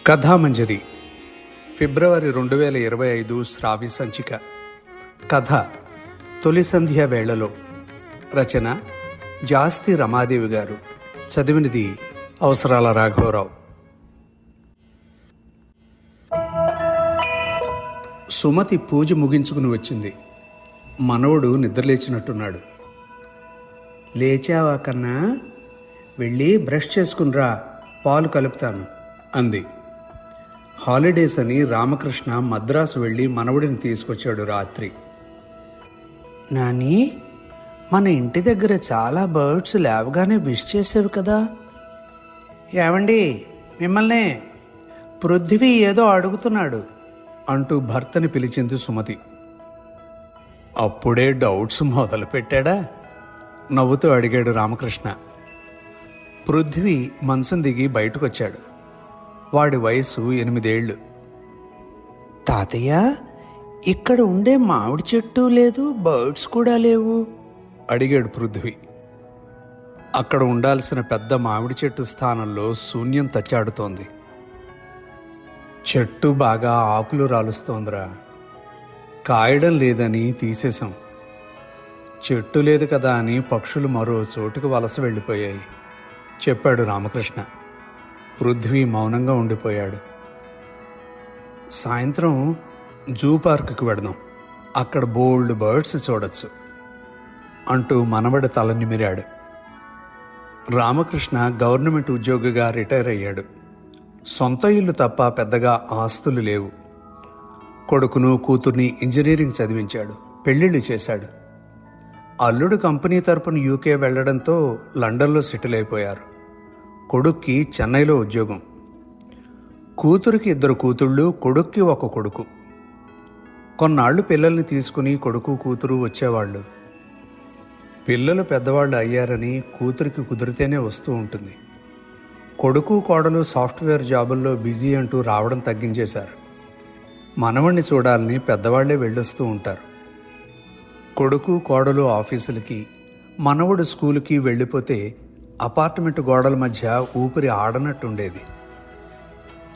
కథామంజరి ఫిబ్రవరి 2025 శ్రావ్య సంచిక. కథ తొలి సంధ్య వేళలో. రచన జాస్తి రమాదేవి గారు. చదివినది అవసరాల రాఘవరావు. సుమతి పూజ ముగించుకుని వచ్చింది. మనవడు నిద్రలేచినట్టున్నాడు. లేచావా కన్నా? వెళ్ళి బ్రష్ చేసుకునిరా, పాలు కలుపుతాను అంది. హాలిడేస్ అని రామకృష్ణ మద్రాసు వెళ్ళి మనవడిని తీసుకొచ్చాడు రాత్రి. నాని, మన ఇంటి దగ్గర చాలా బర్డ్స్ లేవగానే విష్ చేసేవి కదా. ఏమండి, మిమ్మల్నే పృథ్వీ ఏదో అడుగుతున్నాడు అంటూ భర్తని పిలిచింది సుమతి. అప్పుడే డౌట్స్ మొదలు పెట్టాడా? నవ్వుతూ అడిగాడు రామకృష్ణ. పృథ్వీ మంచం దిగి బయటకొచ్చాడు. వాడి వయసు 8 ఏళ్ళు. తాతయ్య, ఇక్కడ ఉండే మామిడి చెట్టు లేదు, బర్డ్స్ కూడా లేవు అడిగాడు పృథ్వీ. అక్కడ ఉండాల్సిన పెద్ద మామిడి చెట్టు స్థానంలో శూన్యం తచ్చాడుతోంది. చెట్టు బాగా ఆకులు రాలుస్తోందిరా. కాయడం లేదని తీసేశాం. చెట్టు లేదు కదా అని పక్షులు మరో చోటుకు వలస వెళ్ళిపోయాయి చెప్పాడు రామకృష్ణ. పృథ్వీ మౌనంగా ఉండిపోయాడు. సాయంత్రం జూ పార్కుకి వెడదాం, అక్కడ బోల్డ్ బర్డ్స్ చూడొచ్చు అంటూ మనవడి తల నిమిరాడు. రామకృష్ణ గవర్నమెంట్ ఉద్యోగిగా రిటైర్ అయ్యాడు. సొంత ఇల్లు తప్ప పెద్దగా ఆస్తులు లేవు. కొడుకును కూతుర్ని ఇంజనీరింగ్ చదివించాడు, పెళ్ళిళ్ళు చేశాడు. అల్లుడు కంపెనీ తరపున యూకే వెళ్లడంతో లండన్లో సెటిల్ అయిపోయారు. కొడుక్కి చెన్నైలో ఉద్యోగం. కూతురికి 2 కూతుళ్ళు, కొడుక్కి 1 కొడుకు. కొన్నాళ్ళు పిల్లల్ని తీసుకుని కొడుకు కూతురు వచ్చేవాళ్ళు. పిల్లలు పెద్దవాళ్ళు అయ్యారని కూతురికి కుదిరితేనే వస్తూ ఉంటుంది. కొడుకు కోడలు సాఫ్ట్వేర్ జాబుల్లో బిజీ అంటూ రావడం తగ్గించేశారు. మనవణ్ణి చూడాలని పెద్దవాళ్లే వెళ్ళొస్తూ ఉంటారు. కొడుకు కోడలు ఆఫీసులకి, మనవడు స్కూలుకి వెళ్ళిపోతే అపార్ట్మెంట్ గోడల మధ్య ఊపిరి ఆడనట్టుండేది.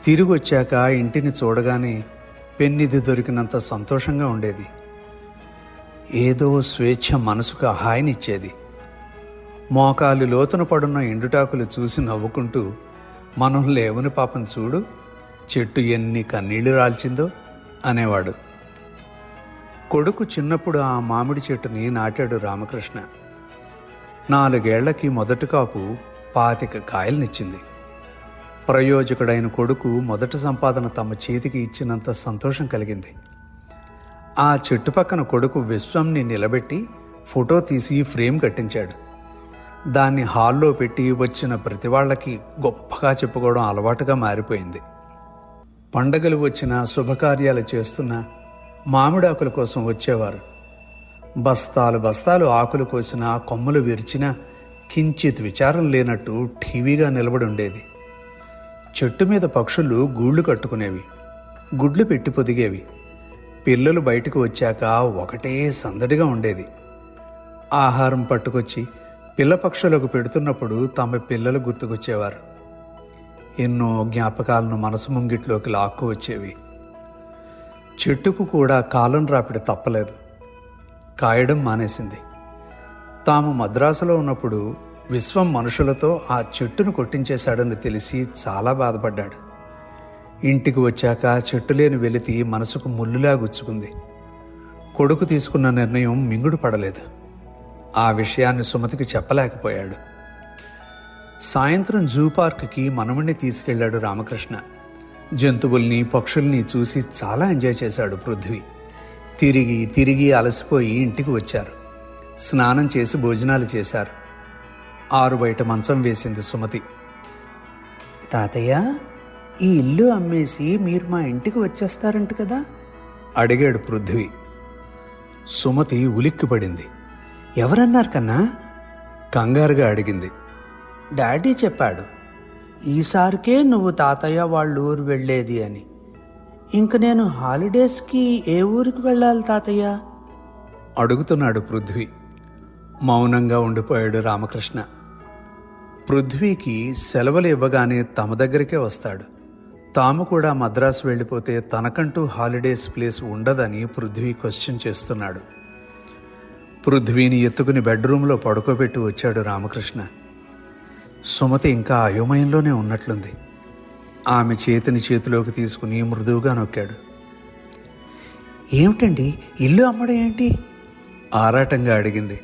తిరిగి వచ్చాక ఇంటిని చూడగానే పెన్నిధి దొరికినంత సంతోషంగా ఉండేది. ఏదో స్వేచ్ఛ మనసుకు హాయినిచ్చేది. మోకాలు లోతున పడున్న ఎండుటాకులు చూసి నవ్వుకుంటూ, మనం లేవని పాపం చూడు, చెట్టు ఎన్ని కన్నీళ్లు రాల్చిందో అనేవాడు. కొడుకు చిన్నప్పుడు ఆ మామిడి చెట్టుని నాటాడు రామకృష్ణ. 4 ఏళ్లకి మొదటి కాపు 25 కాయలనిచ్చింది. ప్రయోజకుడైన కొడుకు మొదటి సంపాదన తమ చేతికి ఇచ్చినంత సంతోషం కలిగింది. ఆ చెట్టు పక్కన కొడుకు విశ్వంని నిలబెట్టి ఫోటో తీసి ఫ్రేమ్ కట్టించాడు. దాన్ని హాల్లో పెట్టి వచ్చిన ప్రతి వాళ్ళకి గొప్పగా చెప్పుకోవడం అలవాటుగా మారిపోయింది. పండగలు వచ్చినా, శుభకార్యాలు చేస్తున్నా మామిడాకుల కోసం వచ్చేవారు. బస్తాలు బస్తాలు ఆకులు కోసినా, కొమ్మలు విరిచినా కించిత్ విచారం లేనట్టు ఠీవీగా నిలబడి ఉండేది. చెట్టు మీద పక్షులు గూళ్ళు కట్టుకునేవి, గుడ్లు పెట్టి పొదిగేవి. పిల్లలు బయటకు వచ్చాక ఒకటే సందడిగా ఉండేది. ఆహారం పట్టుకొచ్చి పిల్ల పక్షులకు పెడుతున్నప్పుడు తమ పిల్లలు గుర్తుకొచ్చేవారు. ఎన్నో జ్ఞాపకాలను మనసు ముంగిట్లోకి లాక్కు వచ్చేవి. చెట్టుకు కూడా కాలం రాపిడి తప్పలేదు. కాయడం మానేసింది. తాము మద్రాసులో ఉన్నప్పుడు విశ్వం మనుషులతో ఆ చెట్టును కొట్టించేశాడని తెలిసి చాలా బాధపడ్డాడు. ఇంటికి వచ్చాక చెట్టు లేని వెలితి మనసుకు ముల్లులా గుచ్చుకుంది. కొడుకు తీసుకున్న నిర్ణయం మింగుడు పడలేదు. ఆ విషయాన్ని సుమతికి చెప్పలేకపోయాడు. సాయంత్రం జూ పార్క్కి మనవణ్ణి తీసుకెళ్లాడు రామకృష్ణ. జంతువుల్ని, పక్షుల్ని చూసి చాలా ఎంజాయ్ చేశాడు పృథ్వీ. తిరిగి తిరిగి అలసిపోయి ఇంటికి వచ్చారు. స్నానం చేసి భోజనాలు చేశారు. 6 బయట మంచం వేసింది సుమతి. తాతయ్య, ఈ ఇల్లు అమ్మేసి మీరు మా ఇంటికి వచ్చేస్తారంట కదా అడిగాడు పృథ్వీ. సుమతి ఉలిక్కిపడింది. ఎవరన్నారు కన్నా? కంగారుగా అడిగింది. డాడీ చెప్పాడు, ఈసారికే నువ్వు తాతయ్య వాళ్ళ ఊరు వెళ్ళేది అని. ఇంక నేను హాలిడేస్కి ఏ ఊరికి వెళ్ళాలి తాతయ్య అడుగుతున్నాడు పృథ్వీ. మౌనంగా ఉండిపోయాడు రామకృష్ణ. పృథ్వీకి సెలవులు ఇవ్వగానే తమ దగ్గరికే వస్తాడు. తాము కూడా మద్రాసు వెళ్ళిపోతే తనకంటూ హాలిడేస్ ప్లేస్ ఉండదని పృథ్వీ క్వశ్చన్ చేస్తున్నాడు. పృథ్వీని ఎత్తుకుని బెడ్రూమ్లో పడుకోబెట్టి వచ్చాడు రామకృష్ణ. సుమతి ఇంకా అయోమయంలోనే ఉన్నట్లుంది. ఆమె చేతిని చేతిలోకి తీసుకుని మృదువుగా నొక్కాడు. ఏమిటండి, ఇల్లు అమ్మడం ఏంటి? ఆరాటంగా అడిగింది.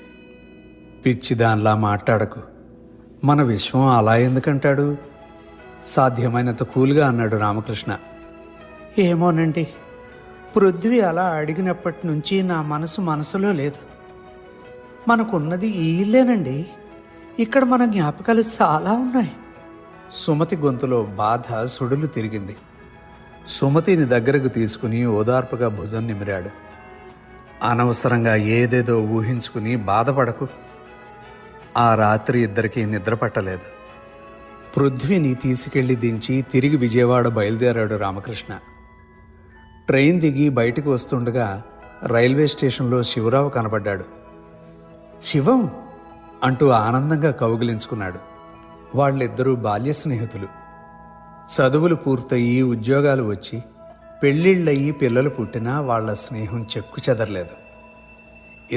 పిచ్చిదాన్లా మాట్లాడకు. మన విశ్వం అలా ఎందుకంటాడు? సాధ్యమైనంత కూల్గా అన్నాడు రామకృష్ణ. ఏమోనండి, పృథ్వీ అలా అడిగినప్పటి నుంచి నా మనసులో లేదు. మనకున్నది ఈ ఇల్లేనండి. ఇక్కడ మన జ్ఞాపకాలు చాలా ఉన్నాయి. సుమతి గొంతులో బాధ సుడులు తిరిగింది. సుమతిని దగ్గరకు తీసుకుని ఓదార్పుగా భుజం నిమిరాడు. అనవసరంగా ఏదేదో ఊహించుకుని బాధపడకు. ఆ రాత్రి ఇద్దరికీ నిద్ర పట్టలేదు. పృథ్వీని తీసుకెళ్లి దించి తిరిగి విజయవాడ బయలుదేరాడు రామకృష్ణ. ట్రైన్ దిగి బయటికి వస్తుండగా రైల్వే స్టేషన్లో శివరావు కనబడ్డాడు. శివం అంటూ ఆనందంగా కౌగిలించుకున్నాడు. వాళ్ళిద్దరూ బాల్య స్నేహితులు. చదువులు పూర్తయి ఉద్యోగాలు వచ్చి పెళ్ళిళ్ళయి పిల్లలు పుట్టినా వాళ్ల స్నేహం చెక్కు చెదరలేదు.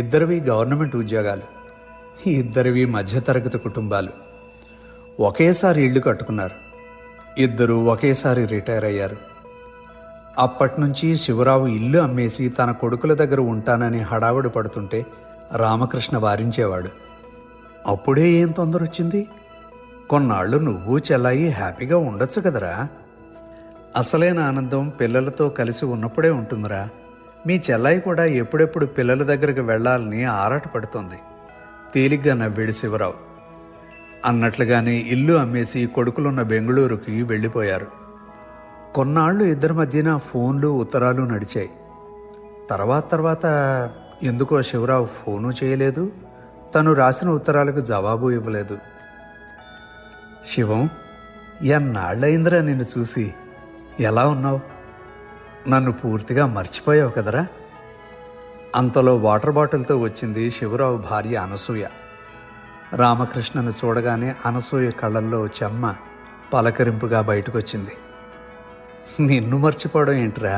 ఇద్దరివి గవర్నమెంట్ ఉద్యోగాలు, ఇద్దరివి మధ్యతరగతి కుటుంబాలు. ఒకేసారి ఇళ్లు కట్టుకున్నారు. ఇద్దరూ ఒకేసారి రిటైర్ అయ్యారు. అప్పట్నుంచి శివరావు ఇల్లు అమ్మేసి తన కొడుకుల దగ్గర ఉంటానని హడావుడి పడుతుంటే రామకృష్ణ వారించేవాడు. అప్పుడే ఏం తొందర వచ్చింది? కొన్నాళ్ళు నువ్వు చెల్లాయి హ్యాపీగా ఉండొచ్చు కదరా. అసలైన ఆనందం పిల్లలతో కలిసి ఉన్నప్పుడే ఉంటుందిరా. మీ చెల్లాయి కూడా ఎప్పుడెప్పుడు పిల్లల దగ్గరకు వెళ్లాలని ఆరాటపడుతోంది. తేలిగ్గా నవ్వాడు శివరావు. అన్నట్లుగానే ఇల్లు అమ్మేసి కొడుకులున్న బెంగళూరుకి వెళ్ళిపోయారు. కొన్నాళ్ళు ఇద్దరి మధ్యన ఫోన్లు ఉత్తరాలు నడిచాయి. తర్వాత ఎందుకో శివరావు ఫోను చేయలేదు, తను రాసిన ఉత్తరాలకు జవాబు ఇవ్వలేదు. శివం, ఎన్నాళ్ళయిందిరా నిన్ను చూసి. ఎలా ఉన్నావు? నన్ను పూర్తిగా మర్చిపోయావు కదరా. అంతలో వాటర్ బాటిల్తో వచ్చింది శివరావు భార్య అనసూయ. రామకృష్ణను చూడగానే అనసూయ కళ్ళల్లో చెమ్మ పలకరింపుగా బయటకొచ్చింది. నిన్ను మర్చిపోవడం ఏంట్రా?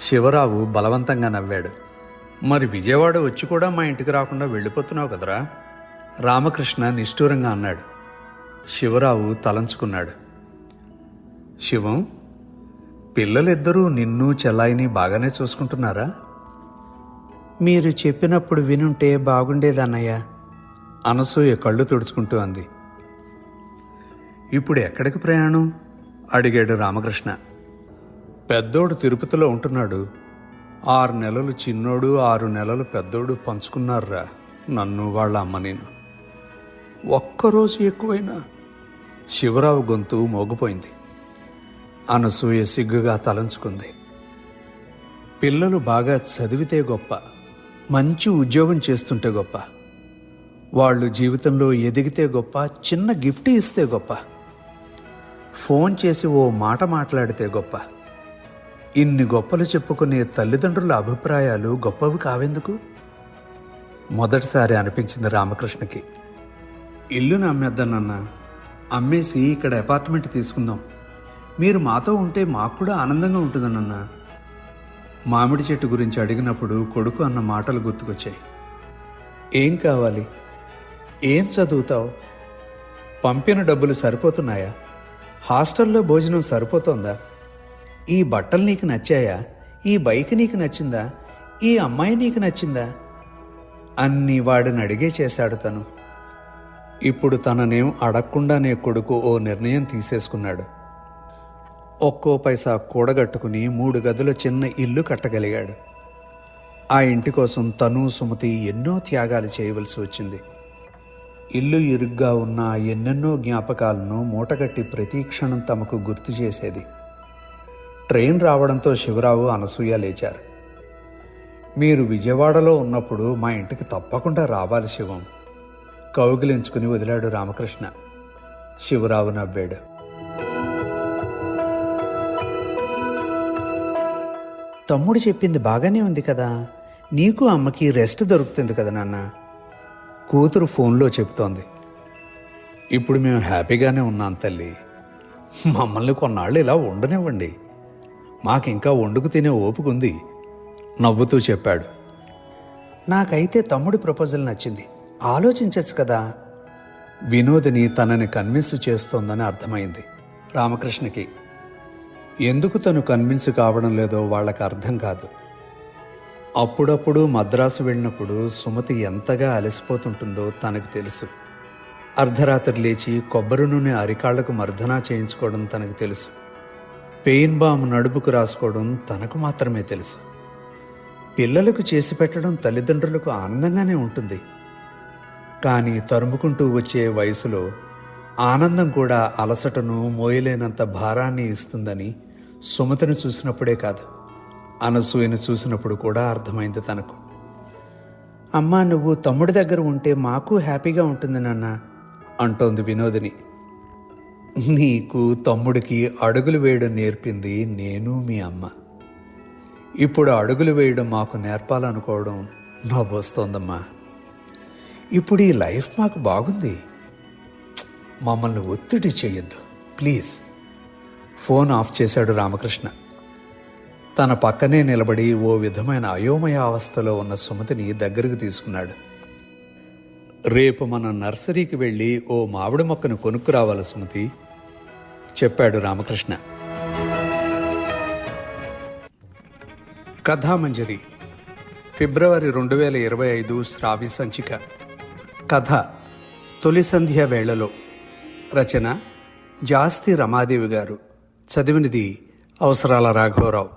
శివరావు బలవంతంగా నవ్వాడు. మరి విజయవాడ వచ్చి కూడా మా ఇంటికి రాకుండా వెళ్ళిపోతున్నావు కదరా? రామకృష్ణ నిష్ఠూరంగా అన్నాడు. శివరావు తలంచుకున్నాడు. శివం, పిల్లలిద్దరూ నిన్ను చెల్లాయిని బాగానే చూసుకుంటున్నారా? మీరు చెప్పినప్పుడు వినుంటే బాగుండేదన్నయ్య, అనసూయ కళ్ళు తుడుచుకుంటూ అంది. ఇప్పుడు ఎక్కడికి ప్రయాణం? అడిగాడు రామకృష్ణ. పెద్దోడు తిరుపతిలో ఉంటున్నాడు. 6 నెలలు చిన్నోడు, 6 నెలలు పెద్దోడు పంచుకున్నారురా నన్ను వాళ్ళ అమ్మ నేను. ఒక్కరోజు ఎక్కువైనా. శివరావు గొంతు మోగిపోయింది. అనసూయ సిగ్గుగా తలంచుకుంది. పిల్లలు బాగా చదివితే గొప్ప, మంచి ఉద్యోగం చేస్తుంటే గొప్ప, వాళ్ళు జీవితంలో ఎదిగితే గొప్ప, చిన్న గిఫ్ట్ ఇస్తే గొప్ప, ఫోన్ చేసి ఓ మాట మాట్లాడితే గొప్ప. ఇన్ని గొప్పలు చెప్పుకునే తల్లిదండ్రుల అభిప్రాయాలు గొప్పవి కావెందుకు? మొదటిసారి అనిపించింది రామకృష్ణకి. ఇల్లును అమ్మేద్దానన్నా, అమ్మేసి ఇక్కడ అపార్ట్మెంట్ తీసుకుందాం. మీరు మాతో ఉంటే మాకు కూడా ఆనందంగా ఉంటుందనన్నా. మామిడి చెట్టు గురించి అడిగినప్పుడు కొడుకు అన్న మాటలు గుర్తుకొచ్చాయి. ఏం కావాలి? ఏం చదువుతావు? పంపిన డబ్బులు సరిపోతున్నాయా? హాస్టల్లో భోజనం సరిపోతోందా? ఈ బట్టలు నీకు నచ్చాయా? ఈ బైక్ నీకు నచ్చిందా? ఈ అమ్మాయి నీకు నచ్చిందా? అన్నీ వాడిని అడిగే చేశాడు తను. ఇప్పుడు తననేం అడగకుండానే కొడుకు ఓ నిర్ణయం తీసేసుకున్నాడు. ఒక్కో పైసా కూడగట్టుకుని 3 గదుల చిన్న ఇల్లు కట్టగలిగాడు. ఆ ఇంటి కోసం తను సుమతి ఎన్నో త్యాగాలు చేయవలసి వచ్చింది. ఇల్లు ఇరుగ్గా ఉన్న ఎన్నెన్నో జ్ఞాపకాలను మూటగట్టి ప్రతి క్షణం తమకు గుర్తు చేసేది. ట్రైన్ రావడంతో శివరావు, అనసూయ లేచారు. మీరు విజయవాడలో ఉన్నప్పుడు మా ఇంటికి తప్పకుండా రావాలి శివం, కౌగిలించుకుని వదిలాడు రామకృష్ణ. శివరావు నవ్వాడు. తమ్ముడు చెప్పింది బాగానే ఉంది కదా, నీకు అమ్మకి రెస్ట్ దొరుకుతుంది కదా నాన్న, కూతురు ఫోన్లో చెబుతోంది. ఇప్పుడు మేము హ్యాపీగానే ఉన్నాం తల్లి, మమ్మల్ని కొన్నాళ్ళు ఇలా ఉండనివ్వండి, మాకింకా వండుకు తినే ఓపికంది నవ్వుతూ చెప్పాడు. నాకైతే తమ్ముడి ప్రపోజల్ నచ్చింది, ఆలోచించచ్చు కదా. వినోదిని తనని కన్విన్స్ చేస్తోందని అర్థమైంది రామకృష్ణకి. ఎందుకు తను కన్విన్స్ కావడం లేదో వాళ్ళకి అర్థం కాదు. అప్పుడప్పుడు మద్రాసు వెళ్ళినప్పుడు సుమతి ఎంతగా అలసిపోతుంటుందో తనకు తెలుసు. అర్ధరాత్రి లేచి కొబ్బరి నూనె అరికాళ్లకు మర్దనా చేయించుకోవడం తనకు తెలుసు. పెయిన్ బామ్ నడుపుకు రాసుకోవడం తనకు మాత్రమే తెలుసు. పిల్లలకు చేసి పెట్టడం తల్లిదండ్రులకు ఆనందంగానే ఉంటుంది. కానీ తరుముకుంటూ వచ్చే వయసులో ఆనందం కూడా అలసటను మోయలేనంత భారాన్ని ఇస్తుందని సుమతిని చూసినప్పుడే కాదు, అనసూయను చూసినప్పుడు కూడా అర్థమైంది తనకు. అమ్మా, నువ్వు తమ్ముడి దగ్గర ఉంటే మాకు హ్యాపీగా ఉంటుంది నాన్న అంటోంది వినోదిని. నీకు తమ్ముడికి అడుగులు వేయడం నేర్పింది నేను మీ అమ్మ. ఇప్పుడు అడుగులు వేయడం మాకు నేర్పాలనుకోవడం నవ్వొస్తోందమ్మా. ఇప్పుడు ఈ లైఫ్ మాకు బాగుంది, మమ్మల్ని ఒత్తిడి చేయొద్దు ప్లీజ్. ఫోన్ ఆఫ్ చేశాడు రామకృష్ణ. తన పక్కనే నిలబడి ఓ విధమైన అయోమయ అవస్థలో ఉన్న సుమతిని దగ్గరకు తీసుకున్నాడు. రేపు మనం నర్సరీకి వెళ్ళి ఓ మామిడి మొక్కను కొనుక్కురావాలి సుమతి, చెప్పాడు రామకృష్ణ. కథామంజరి ఫిబ్రవరి 2025 శ్రావ్య సంచిక. కథ తొలి సంధ్య వేళలో. రచన జాస్తి రమాదేవి గారు. చదివినది అవసరాల రాఘవరావు.